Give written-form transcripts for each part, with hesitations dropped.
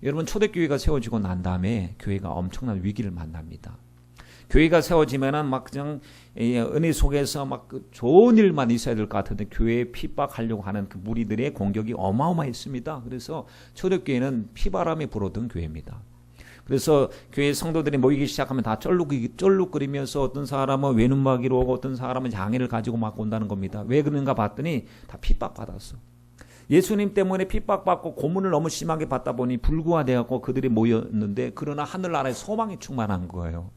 여러분, 초대교회가 세워지고 난 다음에 교회가 엄청난 위기를 만납니다. 교회가 세워지면은 막 그냥 은혜 속에서 막 좋은 일만 있어야 될 것 같은데 교회에 핍박하려고 하는 그 무리들의 공격이 어마어마했습니다. 그래서 초대교회는 피바람이 불어든 교회입니다. 그래서 교회 성도들이 모이기 시작하면 다 쩔룩거리면서 어떤 사람은 외눈박이로 오고 어떤 사람은 장애를 가지고 막 온다는 겁니다. 왜 그런가 봤더니 다 핍박받았어. 예수님 때문에 핍박받고 고문을 너무 심하게 받다 보니 불구화되었고 그들이 모였는데, 그러나 하늘나라에 소망이 충만한 거예요.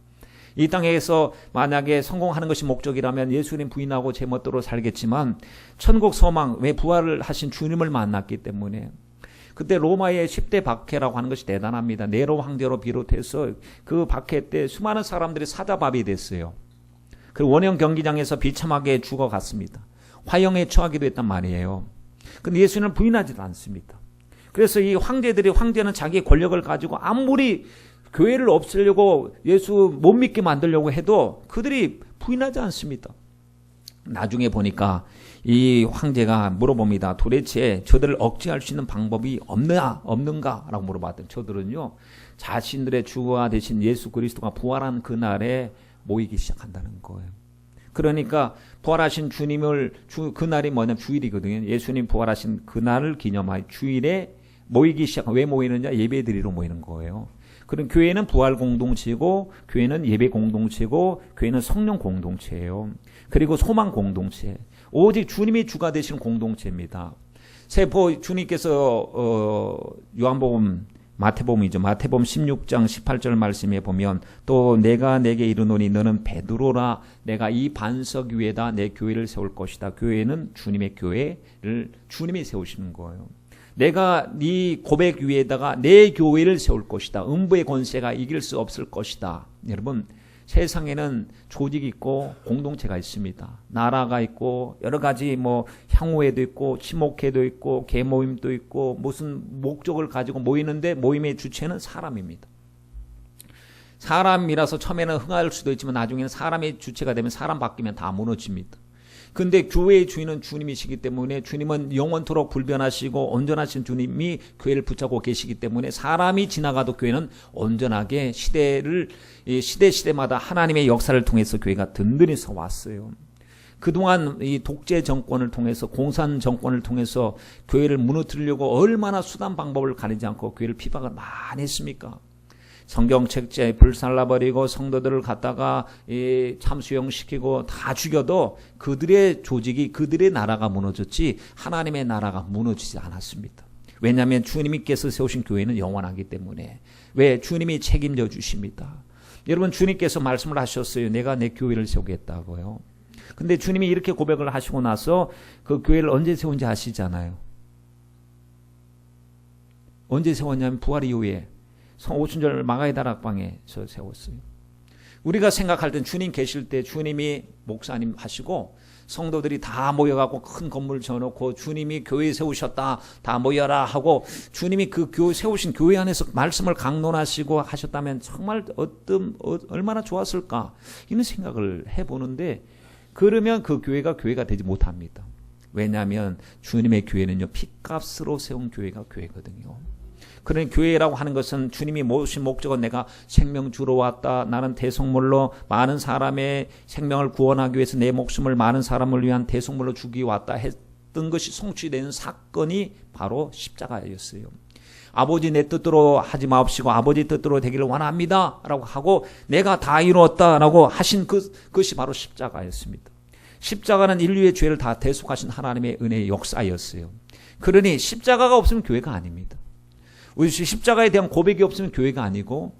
이 땅에서 만약에 성공하는 것이 목적이라면 예수님 부인하고 제 멋대로 살겠지만 천국 소망, 왜 부활을 하신 주님을 만났기 때문에. 그때 로마의 10대 박해라고 하는 것이 대단합니다. 네로 황제로 비롯해서 그 박해 때 수많은 사람들이 사자밥이 됐어요. 그 원형 경기장에서 비참하게 죽어갔습니다. 화형에 처하기도 했단 말이에요. 근데 예수님은 부인하지도 않습니다. 그래서 이 황제는 자기의 권력을 가지고 아무리 교회를 없애려고 예수 못 믿게 만들려고 해도 그들이 부인하지 않습니다. 나중에 보니까 이 황제가 물어봅니다. 도대체 저들을 억제할 수 있는 방법이 없는가? 라고 물어봤더니 저들은요, 자신들의 주가 되신 예수 그리스도가 부활한 그날에 모이기 시작한다는 거예요. 그러니까 부활하신 주님을 그날이 뭐냐면 주일이거든요. 예수님 부활하신 그날을 기념하여 주일에 모이기 시작. 왜 모이느냐? 예배드리러 모이는 거예요. 그럼 교회는 부활 공동체고, 교회는 예배 공동체고, 교회는 성령 공동체예요. 그리고 소망 공동체. 오직 주님이 주가 되시는 공동체입니다. 주님께서 마태복음 16장 18절 말씀에 보면, 또 내가 내게 이르노니 너는 베드로라, 내가 이 반석 위에다 내 교회를 세울 것이다. 교회는 주님의 교회를 주님이 세우시는 거예요. 내가 네 고백 위에다가 내 교회를 세울 것이다. 음부의 권세가 이길 수 없을 것이다. 여러분, 세상에는 조직이 있고 공동체가 있습니다. 나라가 있고 여러 가지 향후회도 있고 친목회도 있고 계모임도 있고 무슨 목적을 가지고 모이는데, 모임의 주체는 사람입니다. 사람이라서 처음에는 흥할 수도 있지만 나중에는 사람의 주체가 되면 사람 바뀌면 다 무너집니다. 근데 교회의 주인은 주님이시기 때문에, 주님은 영원토록 불변하시고 온전하신 주님이 교회를 붙잡고 계시기 때문에 사람이 지나가도 교회는 온전하게 시대마다 하나님의 역사를 통해서 교회가 든든히 서왔어요. 그동안 이 독재 정권을 통해서, 공산 정권을 통해서 교회를 무너뜨리려고 얼마나 수단 방법을 가리지 않고 교회를 피박을 많이 했습니까? 성경책자에 불살라버리고 성도들을 갖다가 참수형시키고 다 죽여도 그들의 조직이, 그들의 나라가 무너졌지 하나님의 나라가 무너지지 않았습니다. 왜냐하면 주님께서 세우신 교회는 영원하기 때문에. 왜? 주님이 책임져 주십니다. 여러분, 주님께서 말씀을 하셨어요. 내가 내 교회를 세우겠다고요. 근데 주님이 이렇게 고백을 하시고 나서 그 교회를 언제 세운지 아시잖아요. 언제 세웠냐면 부활 이후에 오순절 마가의 다락방에서 세웠어요. 우리가 생각할 땐 주님 계실 때 주님이 목사님 하시고 성도들이 다 모여갖고 큰 건물 지어놓고 주님이 교회 세우셨다, 다 모여라 하고 주님이 그 세우신 교회 안에서 말씀을 강론하시고 하셨다면 정말 얼마나 좋았을까, 이런 생각을 해보는데, 그러면 그 교회가 되지 못합니다. 왜냐하면 주님의 교회는요, 핏값으로 세운 교회가 교회거든요. 그런 교회라고 하는 것은 주님이 모신 목적은 내가 생명 주러 왔다, 나는 대속물로 많은 사람의 생명을 구원하기 위해서 내 목숨을 많은 사람을 위한 대속물로 주기 왔다 했던 것이 성취되는 사건이 바로 십자가였어요. 아버지 내 뜻대로 하지 마옵시고 아버지 뜻대로 되기를 원합니다 라고 하고 내가 다 이루었다라고 하신 그것이 바로 십자가였습니다. 십자가는 인류의 죄를 다 대속하신 하나님의 은혜의 역사였어요. 그러니 십자가가 없으면 교회가 아닙니다. 우리 십자가에 대한 고백이 없으면 교회가 아니고,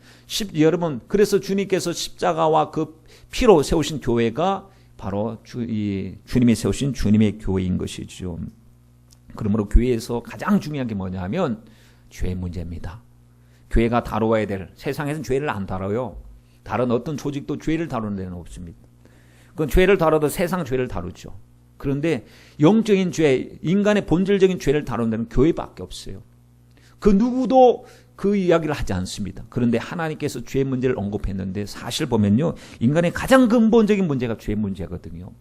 여러분, 그래서 주님께서 십자가와 그 피로 세우신 교회가 바로 주님이 세우신 주님의 교회인 것이죠. 그러므로 교회에서 가장 중요한 게 뭐냐면 죄 문제입니다. 교회가 다루어야 될, 세상에서는 죄를 안 다뤄요. 다른 어떤 조직도 죄를 다루는 데는 없습니다. 그건 죄를 다뤄도 세상 죄를 다루죠. 그런데 영적인 죄, 인간의 본질적인 죄를 다루는 데는 교회밖에 없어요. 그 누구도 그 이야기를 하지 않습니다. 그런데 하나님께서 죄 문제를 언급했는데, 사실 보면요, 인간의 가장 근본적인 문제가 죄 문제거든요.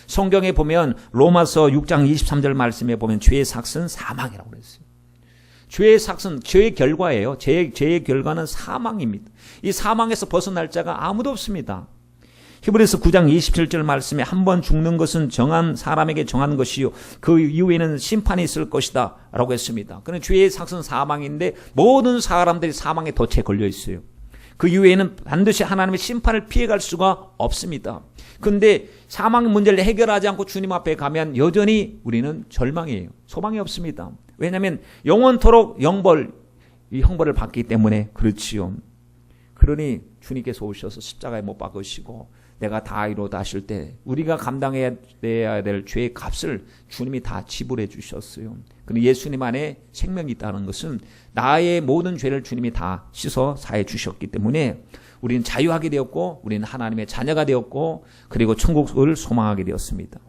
성경에 보면 로마서 6장 23절 말씀에 보면 죄의 삭은 사망이라고 그랬어요. 죄의 삭은 죄의 결과예요. 죄의 결과는 사망입니다. 이 사망에서 벗어날 자가 아무도 없습니다. 히브리서 9장 27절 말씀에 한 번 죽는 것은 정한 사람에게 정한 것이요 그 이후에는 심판이 있을 것이다 라고 했습니다. 그런데 죄의 삭은 사망인데 모든 사람들이 사망의 덫에 걸려 있어요. 그 이후에는 반드시 하나님의 심판을 피해갈 수가 없습니다. 그런데 사망 문제를 해결하지 않고 주님 앞에 가면 여전히 우리는 절망이에요. 소망이 없습니다. 왜냐하면 영원토록 이 형벌을 받기 때문에 그렇지요. 그러니 주님께서 오셔서 십자가에 못 박으시고 내가 다 이루었다 하실 때 우리가 감당해야 될 죄의 값을 주님이 다 지불해 주셨어요. 그런데 예수님 안에 생명이 있다는 것은 나의 모든 죄를 주님이 다 씻어 사해 주셨기 때문에 우리는 자유하게 되었고 우리는 하나님의 자녀가 되었고 그리고 천국을 소망하게 되었습니다.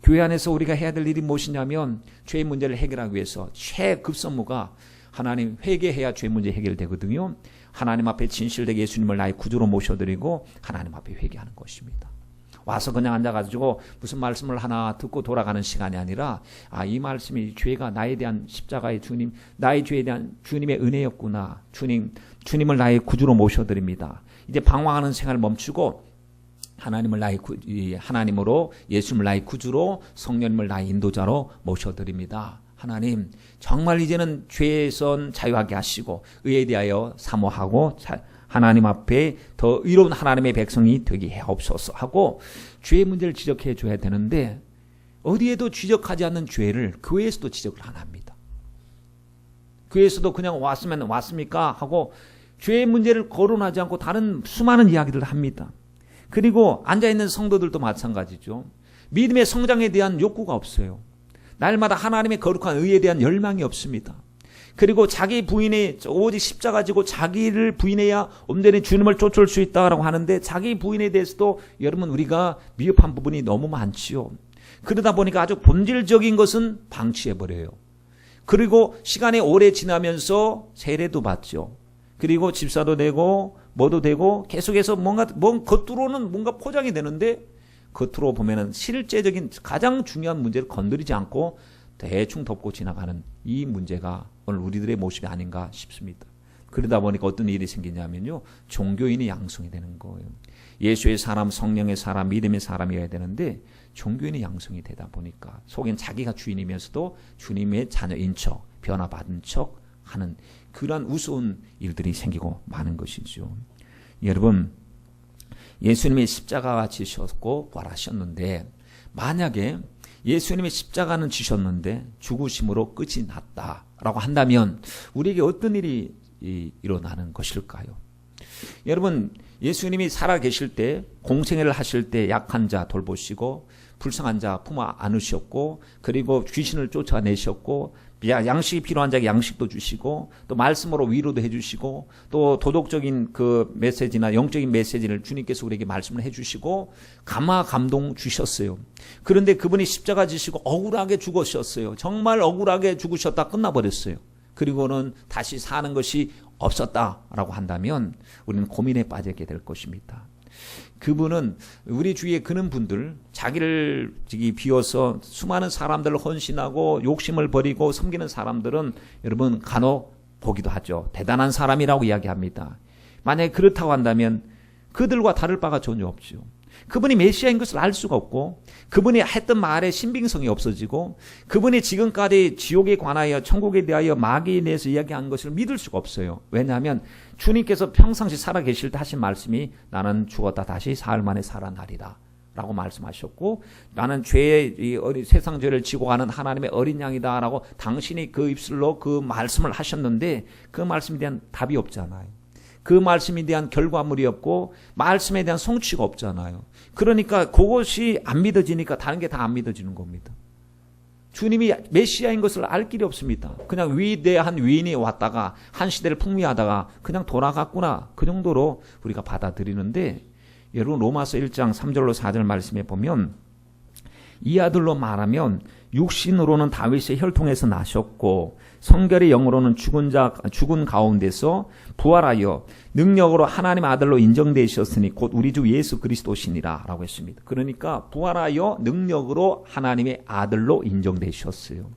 교회 안에서 우리가 해야 될 일이 무엇이냐면 죄의 문제를 해결하기 위해서 최급선무가 하나님 회개해야 죄 문제 해결되거든요. 하나님 앞에 진실되게 예수님을 나의 구주로 모셔드리고 하나님 앞에 회개하는 것입니다. 와서 그냥 앉아가지고 무슨 말씀을 하나 듣고 돌아가는 시간이 아니라 이 말씀이 죄가 나에 대한 십자가의 주님, 나의 죄에 대한 주님의 은혜였구나. 주님을 나의 구주로 모셔드립니다. 이제 방황하는 생활을 멈추고 하나님으로 예수님을 나의 구주로 성령님을 나의 인도자로 모셔드립니다. 하나님 정말 이제는 죄에선 자유하게 하시고 의에 대하여 사모하고 하나님 앞에 더 의로운 하나님의 백성이 되게 해옵소서 하고 죄의 문제를 지적해 줘야 되는데 어디에도 지적하지 않는 죄를 교회에서도 지적을 안 합니다. 교회에서도 그냥 왔으면 왔습니까 하고 죄의 문제를 거론하지 않고 다른 수많은 이야기들을 합니다. 그리고 앉아있는 성도들도 마찬가지죠. 믿음의 성장에 대한 욕구가 없어요. 날마다 하나님의 거룩한 의에 대한 열망이 없습니다. 그리고 자기 부인이 오직 십자가 지고 자기를 부인해야 온전히 주님을 쫓을 수 있다고 하는데 자기 부인에 대해서도 여러분 우리가 미흡한 부분이 너무 많지요. 그러다 보니까 아주 본질적인 것은 방치해버려요. 그리고 시간이 오래 지나면서 세례도 받죠. 그리고 집사도 되고 뭐도 되고 계속해서 겉으로는 뭔가 포장이 되는데 겉으로 보면은 실제적인 가장 중요한 문제를 건드리지 않고 대충 덮고 지나가는 이 문제가 오늘 우리들의 모습이 아닌가 싶습니다. 그러다 보니까 어떤 일이 생기냐면요. 종교인이 양성이 되는 거예요. 예수의 사람, 성령의 사람, 믿음의 사람이어야 되는데 종교인이 양성이 되다 보니까 속엔 자기가 주인이면서도 주님의 자녀인 척, 변화받은 척 하는 그러한 우스운 일들이 생기고 많은 것이죠. 여러분 예수님이 십자가가 지셨고 부활하셨는데 만약에 예수님이 십자가는 지셨는데 죽으심으로 끝이 났다라고 한다면 우리에게 어떤 일이 일어나는 것일까요? 여러분 예수님이 살아계실 때 공생애를 하실 때 약한 자 돌보시고 불쌍한 자 품어 안으셨고 그리고 귀신을 쫓아내셨고 양식이 필요한 자에게 양식도 주시고 또 말씀으로 위로도 해주시고 또 도덕적인 그 메시지나 영적인 메시지를 주님께서 우리에게 말씀을 해주시고 감화 감동 주셨어요. 그런데 그분이 십자가 지시고 억울하게 죽으셨어요. 정말 억울하게 죽으셨다 끝나버렸어요. 그리고는 다시 사는 것이 없었다라고 한다면 우리는 고민에 빠지게 될 것입니다. 그분은 우리 주위에 그런 분들 자기를 비워서 수많은 사람들을 헌신하고 욕심을 버리고 섬기는 사람들은 여러분 간혹 보기도 하죠. 대단한 사람이라고 이야기합니다. 만약에 그렇다고 한다면 그들과 다를 바가 전혀 없죠. 그분이 메시아인 것을 알 수가 없고 그분이 했던 말에 신빙성이 없어지고 그분이 지금까지 지옥에 관하여 천국에 대하여 마귀에 대해서 이야기한 것을 믿을 수가 없어요. 왜냐하면 주님께서 평상시 살아계실 때 하신 말씀이 나는 죽었다 다시 사흘 만에 살아나리라 라고 말씀하셨고 나는 죄의 세상 죄를 지고 가는 하나님의 어린 양이다 라고 당신이 그 입술로 그 말씀을 하셨는데 그 말씀에 대한 답이 없잖아요. 그 말씀에 대한 결과물이 없고 말씀에 대한 성취가 없잖아요. 그러니까 그것이 안 믿어지니까 다른 게 다 안 믿어지는 겁니다. 주님이 메시아인 것을 알 길이 없습니다. 그냥 위대한 위인이 왔다가 한 시대를 풍미하다가 그냥 돌아갔구나 그 정도로 우리가 받아들이는데 여러분 로마서 1장 3절로 4절 말씀에 보면 이 아들로 말하면 육신으로는 다윗의 혈통에서 나셨고 성결의 영으로는 죽은 가운데서 부활하여 능력으로 하나님의 아들로 인정되셨으니 곧 우리 주 예수 그리스도시니라 라고 했습니다. 그러니까 부활하여 능력으로 하나님의 아들로 인정되셨어요.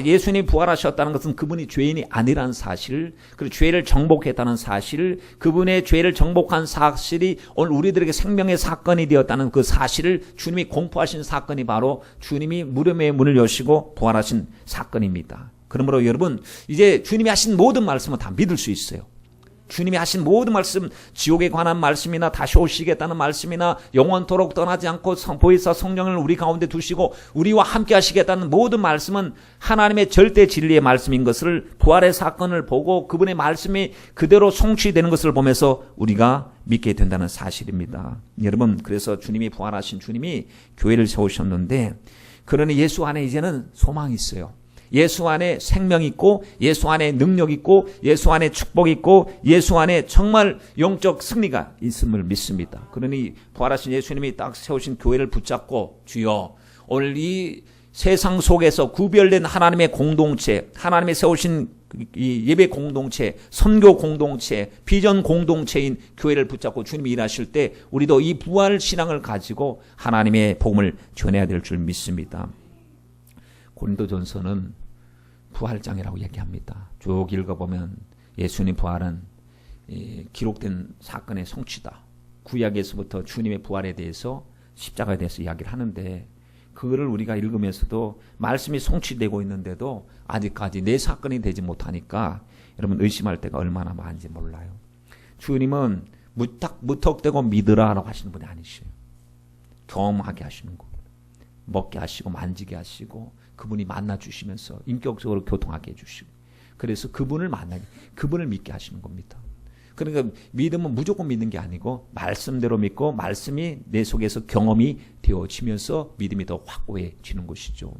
예수님이 부활하셨다는 것은 그분이 죄인이 아니라는 사실, 그리고 죄를 정복했다는 사실, 그분의 죄를 정복한 사실이 오늘 우리들에게 생명의 사건이 되었다는 그 사실을 주님이 공포하신 사건이 바로 주님이 무덤의 문을 여시고 부활하신 사건입니다. 그러므로 여러분, 이제 주님이 하신 모든 말씀은 다 믿을 수 있어요. 주님이 하신 모든 말씀, 지옥에 관한 말씀이나 다시 오시겠다는 말씀이나 영원토록 떠나지 않고 보혜사 성령을 우리 가운데 두시고 우리와 함께 하시겠다는 모든 말씀은 하나님의 절대 진리의 말씀인 것을, 부활의 사건을 보고 그분의 말씀이 그대로 성취되는 것을 보면서 우리가 믿게 된다는 사실입니다. 여러분, 그래서 주님이 부활하신 주님이 교회를 세우셨는데, 그러니 예수 안에 이제는 소망이 있어요. 예수 안에 생명 있고, 예수 안에 능력 있고, 예수 안에 축복 있고, 예수 안에 정말 영적 승리가 있음을 믿습니다. 그러니 부활하신 예수님이 딱 세우신 교회를 붙잡고, 주여, 오늘 이 세상 속에서 구별된 하나님의 공동체, 하나님의 세우신 이 예배 공동체, 선교 공동체, 비전 공동체인 교회를 붙잡고 주님이 일하실 때 우리도 이 부활 신앙을 가지고 하나님의 복음을 전해야 될 줄 믿습니다. 고린도전서는 부활장이라고 얘기합니다. 쭉 읽어보면 예수님 부활은 기록된 사건의 성취다. 구약에서부터 주님의 부활에 대해서, 십자가에 대해서 이야기를 하는데, 그거를 우리가 읽으면서도 말씀이 성취되고 있는데도 아직까지 내 사건이 되지 못하니까 여러분 의심할 때가 얼마나 많은지 몰라요. 주님은 무턱대고 믿으라라고 하시는 분이 아니시에요. 경험하게 하시는 거, 먹게 하시고 만지게 하시고 그분이 만나주시면서 인격적으로 교통하게 해주시고, 그래서 그분을 만나게, 그분을 믿게 하시는 겁니다. 그러니까 믿음은 무조건 믿는 게 아니고 말씀대로 믿고 말씀이 내 속에서 경험이 되어지면서 믿음이 더 확고해지는 것이죠.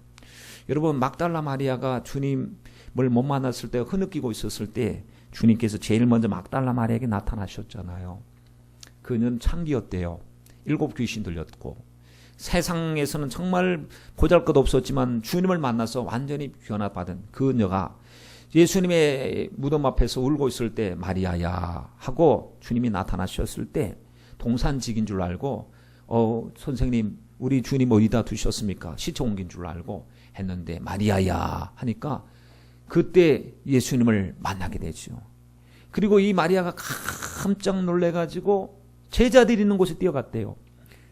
여러분, 막달라 마리아가 주님을 못 만났을 때, 흐느끼고 있었을 때 주님께서 제일 먼저 막달라 마리아에게 나타나셨잖아요. 그는 창기였대요. 7 귀신 들렸고, 세상에서는 정말 보잘것없었지만 주님을 만나서 완전히 변화받은 그녀가 예수님의 무덤 앞에서 울고 있을 때 마리아야 하고 주님이 나타나셨을 때 동산직인 줄 알고, 선생님 우리 주님 어디다 두셨습니까? 시체 옮긴 줄 알고 했는데 마리아야 하니까 그때 예수님을 만나게 되죠. 그리고 이 마리아가 깜짝 놀래가지고 제자들이 있는 곳에 뛰어갔대요.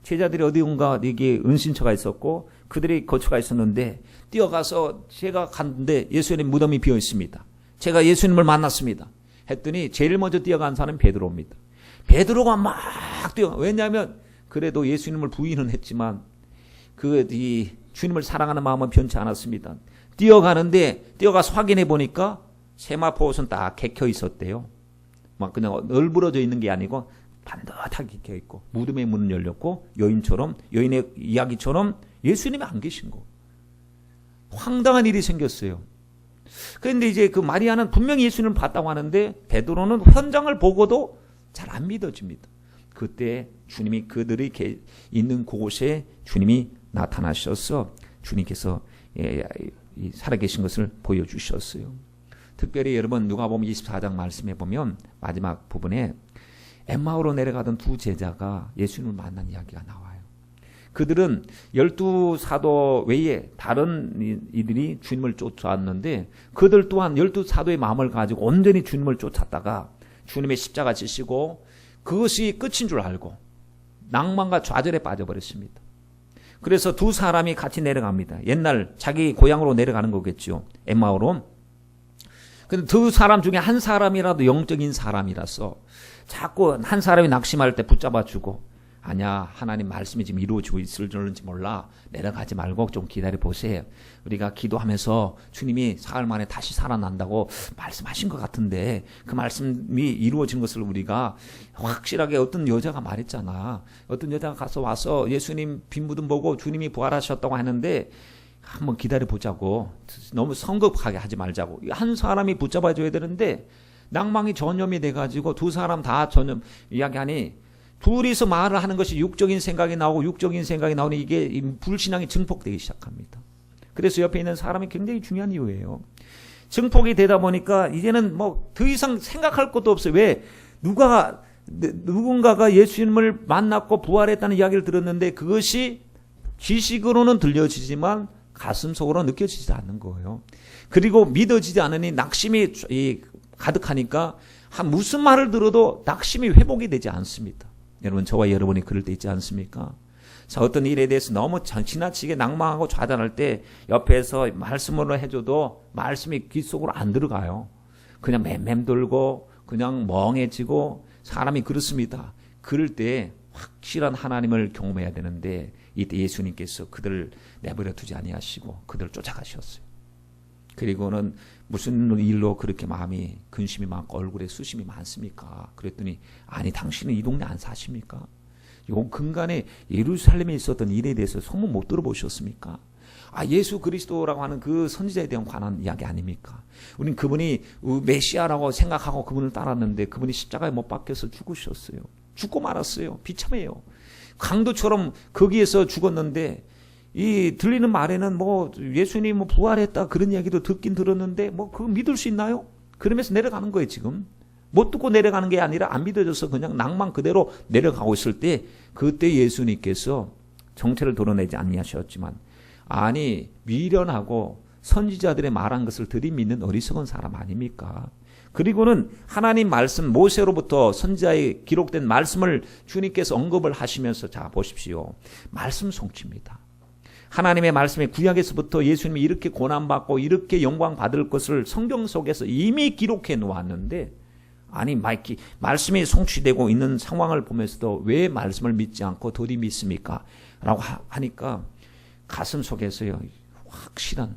제자들이 어디인가 이게 은신처가 있었고 그들이 거처가 있었는데 뛰어가서 제가 갔는데 예수님 무덤이 비어 있습니다. 제가 예수님을 만났습니다. 했더니 제일 먼저 뛰어간 사람이 베드로입니다. 베드로가 막 뛰어. 왜냐하면 그래도 예수님을 부인은 했지만 이 주님을 사랑하는 마음은 변치 않았습니다. 뛰어가서 확인해 보니까 세마포 옷은 딱 개켜 있었대요. 막 그냥 널브러져 있는 게 아니고 반듯하게 켜 있고 무덤의 문은 열렸고 여인의 이야기처럼 예수님이 안 계신 거. 황당한 일이 생겼어요. 그런데 이제 그 마리아는 분명히 예수님을 봤다고 하는데 베드로는 현장을 보고도 잘 안 믿어집니다. 그때 주님이 그들이 있는 그곳에 주님이 나타나셔서 주님께서 살아계신 것을 보여주셨어요. 특별히 여러분 누가복음 24장 말씀해 보면 마지막 부분에 엠마오로 내려가던 두 제자가 예수님을 만난 이야기가 나와요. 그들은 12사도 외에 다른 이들이 주님을 쫓아왔는데 그들 또한 12사도의 마음을 가지고 온전히 주님을 쫓았다가 주님의 십자가 지시고 그것이 끝인 줄 알고 낭만과 좌절에 빠져버렸습니다. 그래서 두 사람이 같이 내려갑니다. 옛날 자기 고향으로 내려가는 거겠죠. 엠마오로. 근데 두 사람 중에 한 사람이라도 영적인 사람이라서 자꾸 한 사람이 낙심할 때 붙잡아주고, 아니야, 하나님 말씀이 지금 이루어지고 있을지 몰라, 내려가지 말고 좀 기다려보세요. 우리가 기도하면서 주님이 사흘 만에 다시 살아난다고 말씀하신 것 같은데 그 말씀이 이루어진 것을 우리가 확실하게, 어떤 여자가 말했잖아. 어떤 여자가 와서 예수님 빈 무덤 보고 주님이 부활하셨다고 하는데 한번 기다려보자고, 너무 성급하게 하지 말자고. 한 사람이 붙잡아줘야 되는데 낭망이 전염이 돼가지고 두 사람 다 전염 이야기하니 둘이서 말을 하는 것이 육적인 생각이 나오고 육적인 생각이 나오니 이게 불신앙이 증폭되기 시작합니다. 그래서 옆에 있는 사람이 굉장히 중요한 이유예요. 증폭이 되다 보니까 이제는 뭐 더 이상 생각할 것도 없어요. 왜? 누군가가 예수님을 만났고 부활했다는 이야기를 들었는데 그것이 지식으로는 들려지지만 가슴속으로 느껴지지 않는 거예요. 그리고 믿어지지 않으니 낙심이 가득하니까 무슨 말을 들어도 낙심이 회복이 되지 않습니다. 여러분, 저와 여러분이 그럴 때 있지 않습니까? 자, 어떤 일에 대해서 너무 지나치게 낭망하고 좌절할 때 옆에서 말씀으로 해줘도 말씀이 귀 속으로 안 들어가요. 그냥 맴맴돌고 그냥 멍해지고 사람이 그렇습니다. 그럴 때 확실한 하나님을 경험해야 되는데 이때 예수님께서 그들을 내버려 두지 아니하시고 그들을 쫓아가셨어요. 그리고는 무슨 일로 그렇게 마음이 근심이 많고 얼굴에 수심이 많습니까? 그랬더니 아니 당신은 이 동네 안 사십니까? 요 근간에 예루살렘에 있었던 일에 대해서 소문 못 들어보셨습니까? 예수 그리스도라고 하는 그 선지자에 대한 관한 이야기 아닙니까? 우린 그분이 메시아라고 생각하고 그분을 따랐는데 그분이 십자가에 못 박혀서 죽으셨어요. 죽고 말았어요. 비참해요. 강도처럼 거기에서 죽었는데 이 들리는 말에는 뭐 예수님이 뭐 부활했다 그런 이야기도 듣긴 들었는데 뭐 그거 믿을 수 있나요? 그러면서 내려가는 거예요. 지금 못 듣고 내려가는 게 아니라 안 믿어져서 그냥 낭만 그대로 내려가고 있을 때 그때 예수님께서 정체를 드러내지 아니하셨지만 아니 미련하고 선지자들의 말한 것을 들이밀는 어리석은 사람 아닙니까? 그리고는 하나님 말씀 모세로부터 선지자에 기록된 말씀을 주님께서 언급을 하시면서 자 보십시오. 말씀 성취입니다. 하나님의 말씀에 구약에서부터 예수님이 이렇게 고난받고 이렇게 영광 받을 것을 성경 속에서 이미 기록해 놓았는데 아니 말씀이 성취되고 있는 상황을 보면서도 왜 말씀을 믿지 않고 더디 믿습니까? 라고 하니까 가슴 속에서요 확실한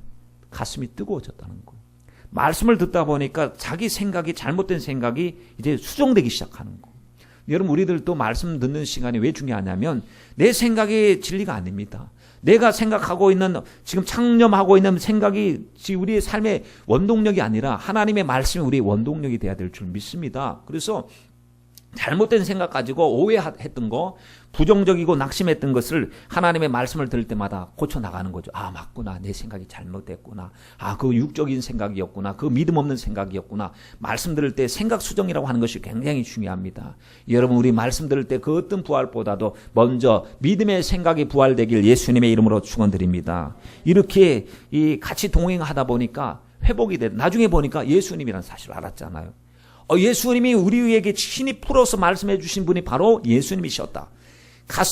가슴이 뜨거워졌다는 거예요. 말씀을 듣다 보니까 자기 생각이 잘못된 생각이 이제 수정되기 시작하는 거예요. 여러분 우리들도 말씀 듣는 시간이 왜 중요하냐면 내 생각이 진리가 아닙니다. 내가 생각하고 있는 지금 창념하고 있는 생각이 우리의 삶의 원동력이 아니라 하나님의 말씀이 우리의 원동력이 돼야 될 줄 믿습니다. 그래서 잘못된 생각 가지고 오해했던 거 부정적이고 낙심했던 것을 하나님의 말씀을 들을 때마다 고쳐나가는 거죠. 맞구나. 내 생각이 잘못됐구나. 그 육적인 생각이었구나. 그 믿음 없는 생각이었구나. 말씀 들을 때 생각 수정이라고 하는 것이 굉장히 중요합니다. 여러분 우리 말씀 들을 때 그 어떤 부활보다도 먼저 믿음의 생각이 부활되길 예수님의 이름으로 축원드립니다. 이렇게 같이 동행하다 보니까 회복이 돼. 나중에 보니까 예수님이라는 사실을 알았잖아요. 예수님이 우리에게 친히 풀어서 말씀해 주신 분이 바로 예수님이셨다.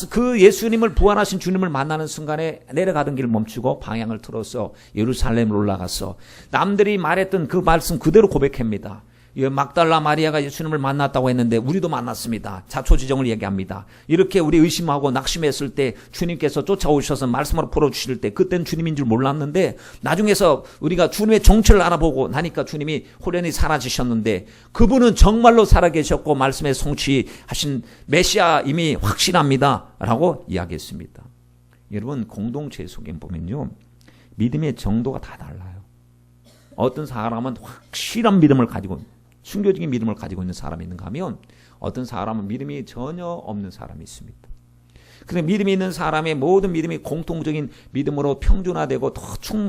그 예수님을 부활하신 주님을 만나는 순간에 내려가던 길을 멈추고 방향을 틀어서 예루살렘으로 올라가서 남들이 말했던 그 말씀 그대로 고백합니다. 막달라 마리아가 예수님을 만났다고 했는데 우리도 만났습니다. 자초지정을 얘기합니다. 이렇게 우리 의심하고 낙심했을 때 주님께서 쫓아오셔서 말씀으로 풀어주실 때 그때는 주님인 줄 몰랐는데 나중에서 우리가 주님의 정체를 알아보고 나니까 주님이 호련히 사라지셨는데 그분은 정말로 살아계셨고 말씀에 성취하신 메시아임이 확실합니다. 라고 이야기했습니다. 여러분 공동체 속에 보면요. 믿음의 정도가 다 달라요. 어떤 사람은 확실한 믿음을 가지고 순교적인 믿음을 가지고 있는 사람이 있는가 하면 어떤 사람은 믿음이 전혀 없는 사람이 있습니다. 그런데 믿음이 있는 사람의 모든 믿음이 공통적인 믿음으로 평준화되고 더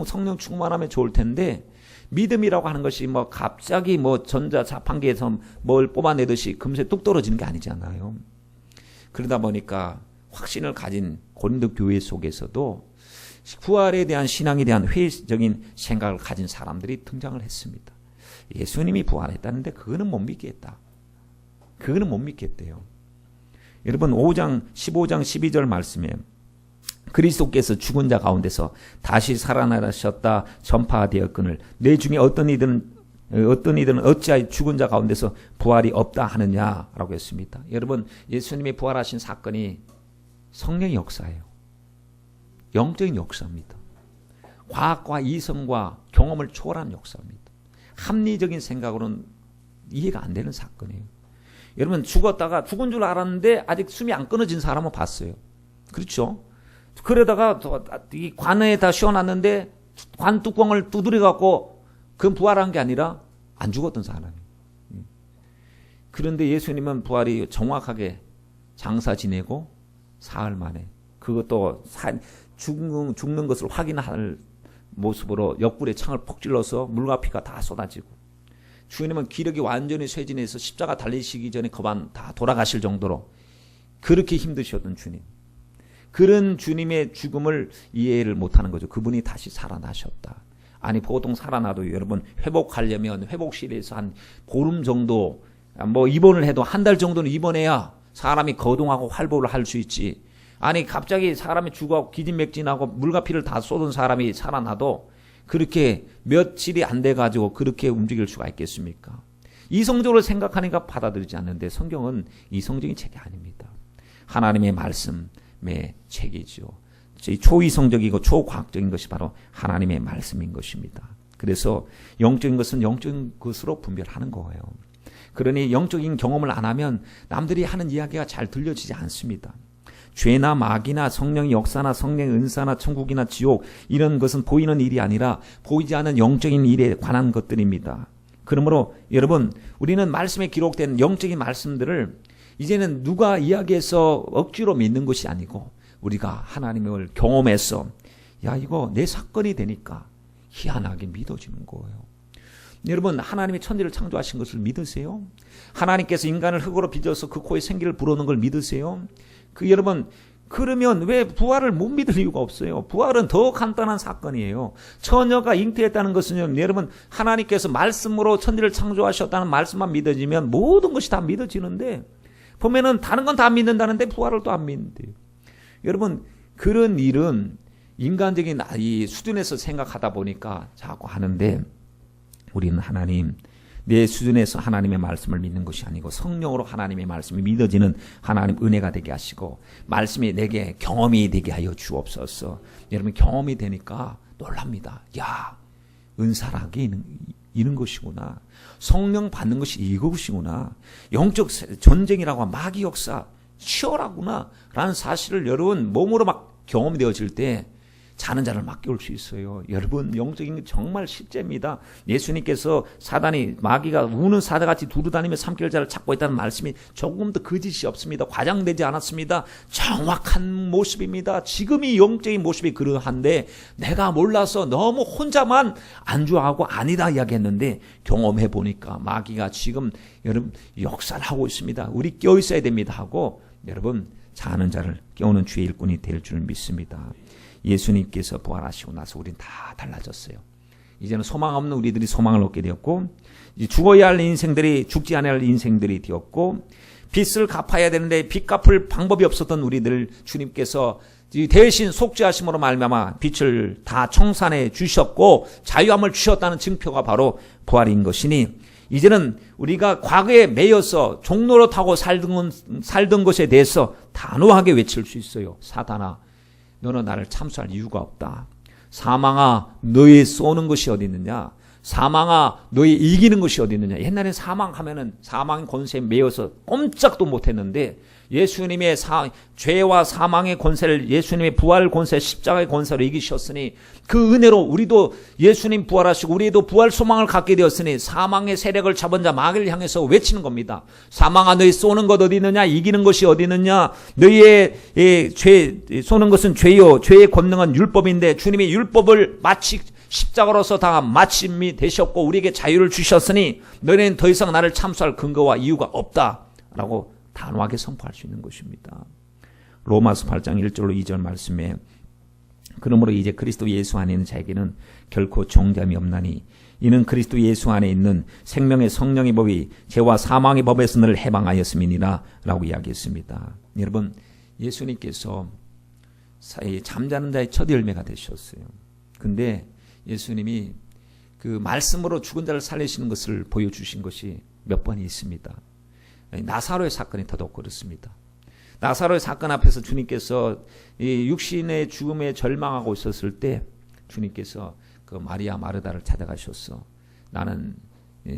성령 충만하면 좋을 텐데 믿음이라고 하는 것이 갑자기 전자 자판기에서 뭘 뽑아내듯이 금세 뚝 떨어지는 게 아니잖아요. 그러다 보니까 확신을 가진 고린도 교회 속에서도 부활에 대한 신앙에 대한 회의적인 생각을 가진 사람들이 등장을 했습니다. 예수님이 부활했다는데 그거는 못 믿겠다. 그거는 못 믿겠대요. 여러분 15장 12절 말씀에 그리스도께서 죽은 자 가운데서 다시 살아나셨다 전파되었거늘 내 중에 어떤 이들은 어찌하여 죽은 자 가운데서 부활이 없다 하느냐라고 했습니다. 여러분 예수님이 부활하신 사건이 성령의 역사예요. 영적인 역사입니다. 과학과 이성과 경험을 초월한 역사입니다. 합리적인 생각으로는 이해가 안 되는 사건이에요. 여러분 죽었다가 죽은 줄 알았는데 아직 숨이 안 끊어진 사람은 봤어요. 그렇죠? 그러다가 이 관에다 씌워놨는데 관 뚜껑을 두드려 갖고 그건 부활한 게 아니라 안 죽었던 사람이에요. 그런데 예수님은 부활이 정확하게 장사 지내고 사흘 만에 그것도 죽는 것을 확인할 모습으로 옆구리에 창을 폭 찔러서 물과 피가 다 쏟아지고 주님은 기력이 완전히 쇠진해서 십자가 달리시기 전에 거반 다 돌아가실 정도로 그렇게 힘드셨던 주님. 그런 주님의 죽음을 이해를 못하는 거죠. 그분이 다시 살아나셨다. 아니 보통 살아나도 여러분 회복하려면 회복실에서 한 보름 정도 뭐 입원을 해도 한 달 정도는 입원해야 사람이 거동하고 활보를 할 수 있지. 아니 갑자기 사람이 죽어 기진맥진하고 물과 피를 다 쏟은 사람이 살아나도 그렇게 며칠이 안 돼가지고 그렇게 움직일 수가 있겠습니까? 이성적으로 생각하니까 받아들이지 않는데 성경은 이성적인 책이 아닙니다. 하나님의 말씀의 책이죠. 초이성적이고 초과학적인 것이 바로 하나님의 말씀인 것입니다. 그래서 영적인 것은 영적인 것으로 분별하는 거예요. 그러니 영적인 경험을 안 하면 남들이 하는 이야기가 잘 들려지지 않습니다. 죄나 마귀나 성령의 역사나 성령의 은사나 천국이나 지옥 이런 것은 보이는 일이 아니라 보이지 않는 영적인 일에 관한 것들입니다. 그러므로 여러분 우리는 말씀에 기록된 영적인 말씀들을 이제는 누가 이야기해서 억지로 믿는 것이 아니고 우리가 하나님을 경험해서 야 이거 내 사건이 되니까 희한하게 믿어지는 거예요. 여러분 하나님이 천지를 창조하신 것을 믿으세요? 하나님께서 인간을 흙으로 빚어서 그 코에 생기를 불어넣은 걸 믿으세요? 여러분 그러면 왜 부활을 못 믿을 이유가 없어요? 부활은 더 간단한 사건이에요. 처녀가 잉태했다는 것은 여러분 하나님께서 말씀으로 천지를 창조하셨다는 말씀만 믿어지면 모든 것이 다 믿어지는데 보면은 다른 건 다 믿는다는데 부활을 또 안 믿는데요. 여러분 그런 일은 인간적인 이 수준에서 생각하다 보니까 자꾸 하는데 우리는 하나님 내 수준에서 하나님의 말씀을 믿는 것이 아니고 성령으로 하나님의 말씀이 믿어지는 하나님 은혜가 되게 하시고 말씀이 내게 경험이 되게 하여 주옵소서. 여러분 경험이 되니까 놀랍니다. 야 은사라기 이런 것이구나. 성령 받는 것이 이것이구나. 영적 전쟁이라고 하면 마귀 역사 치열하구나 라는 사실을 여러분 몸으로 막 경험이 되어질 때 자는 자를 맡겨올 수 있어요. 여러분 영적인 게 정말 실제입니다. 예수님께서 사단이 마귀가 우는 사자같이 두루다니며 삼킬 자를 찾고 있다는 말씀이 조금도 거짓이 없습니다. 과장되지 않았습니다. 정확한 모습입니다. 지금이 영적인 모습이 그러한데 내가 몰라서 너무 혼자만 안주하고 아니다 이야기했는데 경험해 보니까 마귀가 지금 여러분 역사를 하고 있습니다. 우리 깨어 있어야 됩니다 하고 여러분 자는 자를 깨우는 주의 일꾼이 될 줄 믿습니다. 예수님께서 부활하시고 나서 우린 다 달라졌어요. 이제는 소망 없는 우리들이 소망을 얻게 되었고 이제 죽어야 할 인생들이 죽지 않아야 할 인생들이 되었고 빚을 갚아야 되는데 빚 갚을 방법이 없었던 우리들 주님께서 대신 속죄하심으로 말미암아 빚을 다 청산해 주셨고 자유함을 주셨다는 증표가 바로 부활인 것이니 이제는 우리가 과거에 매여서 종로로 타고 살던 것에 대해서 단호하게 외칠 수 있어요. 사단아 너는 나를 참수할 이유가 없다. 사망아 너의 쏘는 것이 어디 있느냐. 사망아 너의 이기는 것이 어디 있느냐. 옛날에 사망하면은 사망의 권세에 매여서 꼼짝도 못했는데 예수님의 죄와 사망의 권세를 예수님의 부활 권세 십자가의 권세로 이기셨으니 그 은혜로 우리도 예수님 부활하시고 우리도 부활 소망을 갖게 되었으니 사망의 세력을 잡은 자 마귀를 향해서 외치는 겁니다. 사망아 너희 쏘는 것 어디 있느냐. 이기는 것이 어디 있느냐. 너희의 죄 쏘는 것은 죄요 죄의 권능은 율법인데 주님이 율법을 마치 십자가로서 다 마침이 되셨고 우리에게 자유를 주셨으니 너희는 더 이상 나를 참수할 근거와 이유가 없다라고 단호하게 선포할 수 있는 것입니다. 로마서 8장 1절로 2절 말씀에 그러므로 이제 그리스도 예수 안에 있는 자에게는 결코 정죄함이 없나니 이는 그리스도 예수 안에 있는 생명의 성령의 법이 죄와 사망의 법에서 너를 해방하였음이니라 라고 이야기했습니다. 여러분 예수님께서 잠자는 자의 첫 열매가 되셨어요. 근데 예수님이 그 말씀으로 죽은 자를 살리시는 것을 보여주신 것이 몇 번이 있습니다. 나사로의 사건이 더더욱 그렇습니다. 나사로의 사건 앞에서 주님께서 이 육신의 죽음에 절망하고 있었을 때 주님께서 그 마리아 마르다를 찾아가셨어. 나는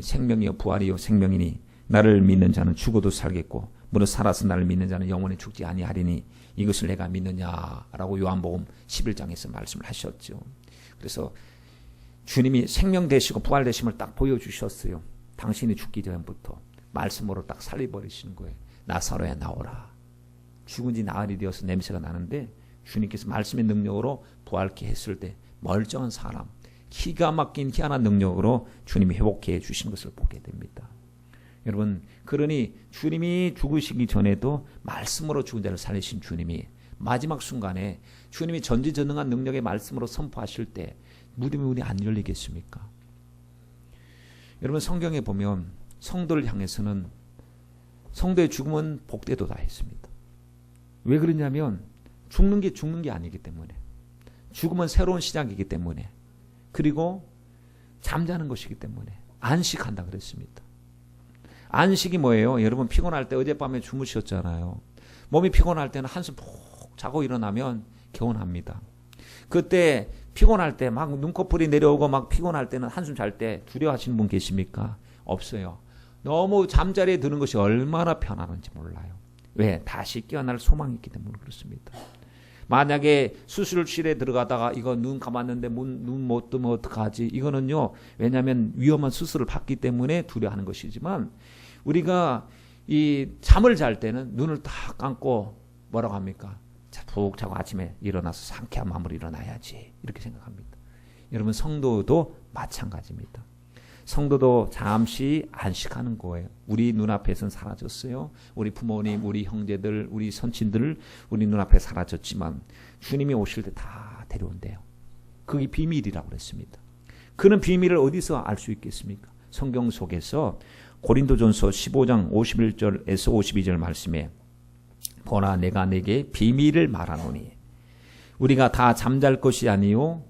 생명이요 부활이요 생명이니 나를 믿는 자는 죽어도 살겠고 무릇 살아서 나를 믿는 자는 영원히 죽지 아니하리니 이것을 내가 믿느냐라고 요한복음 11장에서 말씀을 하셨죠. 그래서 주님이 생명 되시고 부활 되심을 딱 보여주셨어요. 당신이 죽기 전부터 말씀으로 딱 살려버리시는 거예요. 나사로야 나오라. 죽은 지 나흘이 되어서 냄새가 나는데 주님께서 말씀의 능력으로 부활케 했을 때 멀쩡한 사람, 기가 막힌 희한한 능력으로 주님이 회복해 주신 것을 보게 됩니다. 여러분 그러니 주님이 죽으시기 전에도 말씀으로 죽은 자를 살리신 주님이 마지막 순간에 주님이 전지전능한 능력의 말씀으로 선포하실 때 무덤의 문이 안 열리겠습니까? 여러분 성경에 보면 성도를 향해서는 성도의 죽음은 복되도다 했습니다. 왜 그러냐면 죽는 게 아니기 때문에, 죽음은 새로운 시작이기 때문에, 그리고 잠자는 것이기 때문에 안식한다 그랬습니다. 안식이 뭐예요? 여러분 피곤할 때 어젯밤에 주무셨잖아요. 몸이 피곤할 때는 한숨 푹 자고 일어나면 개운합니다. 그때 피곤할 때 막 눈꺼풀이 내려오고 막 피곤할 때는 한숨 잘 때 두려워하시는 분 계십니까? 없어요. 너무 잠자리에 드는 것이 얼마나 편안한지 몰라요. 왜? 다시 깨어날 소망이 있기 때문에 그렇습니다. 만약에 수술실에 들어가다가 이거 눈 감았는데 눈 못 뜨면 어떡하지? 이거는요, 왜냐하면 위험한 수술을 받기 때문에 두려워하는 것이지만, 우리가 이 잠을 잘 때는 눈을 딱 감고 뭐라고 합니까? 푹 자고 아침에 일어나서 상쾌한 마음으로 일어나야지, 이렇게 생각합니다. 여러분 성도도 마찬가지입니다. 성도도 잠시 안식하는 거예요. 우리 눈앞에서는 사라졌어요. 우리 부모님, 우리 형제들, 우리 선친들 우리 눈앞에 사라졌지만 주님이 오실 때 다 데려온대요. 그게 비밀이라고 그랬습니다. 그는 비밀을 어디서 알 수 있겠습니까? 성경 속에서 고린도전서 15장 51절에서 52절 말씀에 보라 내가 내게 비밀을 말하노니 우리가 다 잠잘 것이 아니요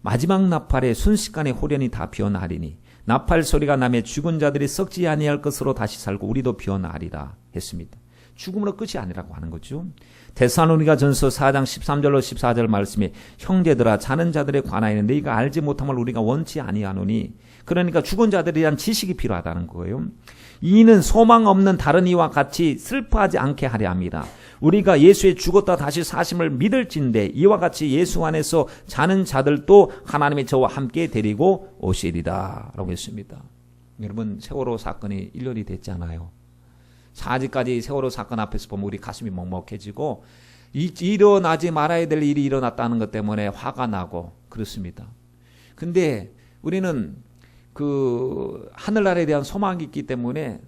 마지막 나팔에 순식간에 호련히 다 피어나리니 나팔 소리가 나며 죽은 자들이 썩지 아니할 것으로 다시 살고 우리도 피어나리라 했습니다. 죽음으로 끝이 아니라고 하는 거죠. 데살로니가 전서 4장 13절로 14절 말씀에 형제들아 자는 자들에 관하여는 너희가 알지 못함을 우리가 원치 아니하노니, 그러니까 죽은 자들에 대한 지식이 필요하다는 거예요. 이는 소망 없는 다른 이와 같이 슬퍼하지 않게 하려 합니다. 우리가 예수의 죽었다 다시 사심을 믿을진대 이와 같이 예수 안에서 자는 자들도 하나님이 저와 함께 데리고 오시리라 라고 했습니다. 여러분 세월호 사건이 1년이 됐잖아요. 4지까지 세월호 사건 앞에서 보면 우리 가슴이 먹먹해지고 일어나지 말아야 될 일이 일어났다는 것 때문에 화가 나고 그렇습니다. 근데 우리는 그 하늘나라에 대한 소망이 있기 때문에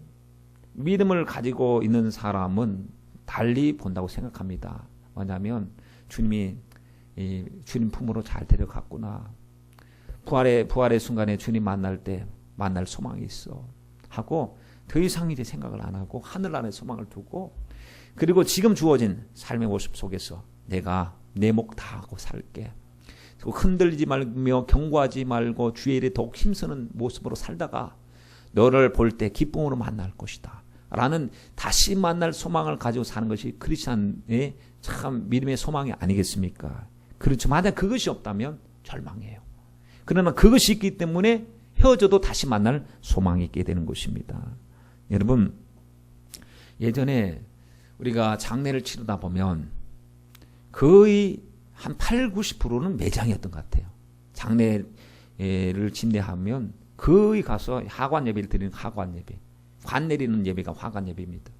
믿음을 가지고 있는 사람은 달리 본다고 생각합니다. 뭐냐면 주님이 주님 품으로 잘 데려갔구나. 부활의 순간에 주님 만날 때 만날 소망이 있어 하고 더 이상 이제 생각을 안 하고 하늘나라에 소망을 두고, 그리고 지금 주어진 삶의 모습 속에서 내가 내 목 다하고 살게, 흔들리지 말며 경고하지 말고 주의 일에 더욱 힘쓰는 모습으로 살다가 너를 볼 때 기쁨으로 만날 것이다 라는 다시 만날 소망을 가지고 사는 것이 크리스찬의 참 믿음의 소망이 아니겠습니까? 그렇죠. 만약 그것이 없다면 절망해요. 그러나 그것이 있기 때문에 헤어져도 다시 만날 소망이 있게 되는 것입니다. 여러분 예전에 우리가 장례를 치르다 보면 거의 한 80~90%는 매장이었던 것 같아요. 장례를 침례하면 거의 가서 하관 예배를 드리는 하관 예배, 관 내리는 예배가 화관 예배입니다.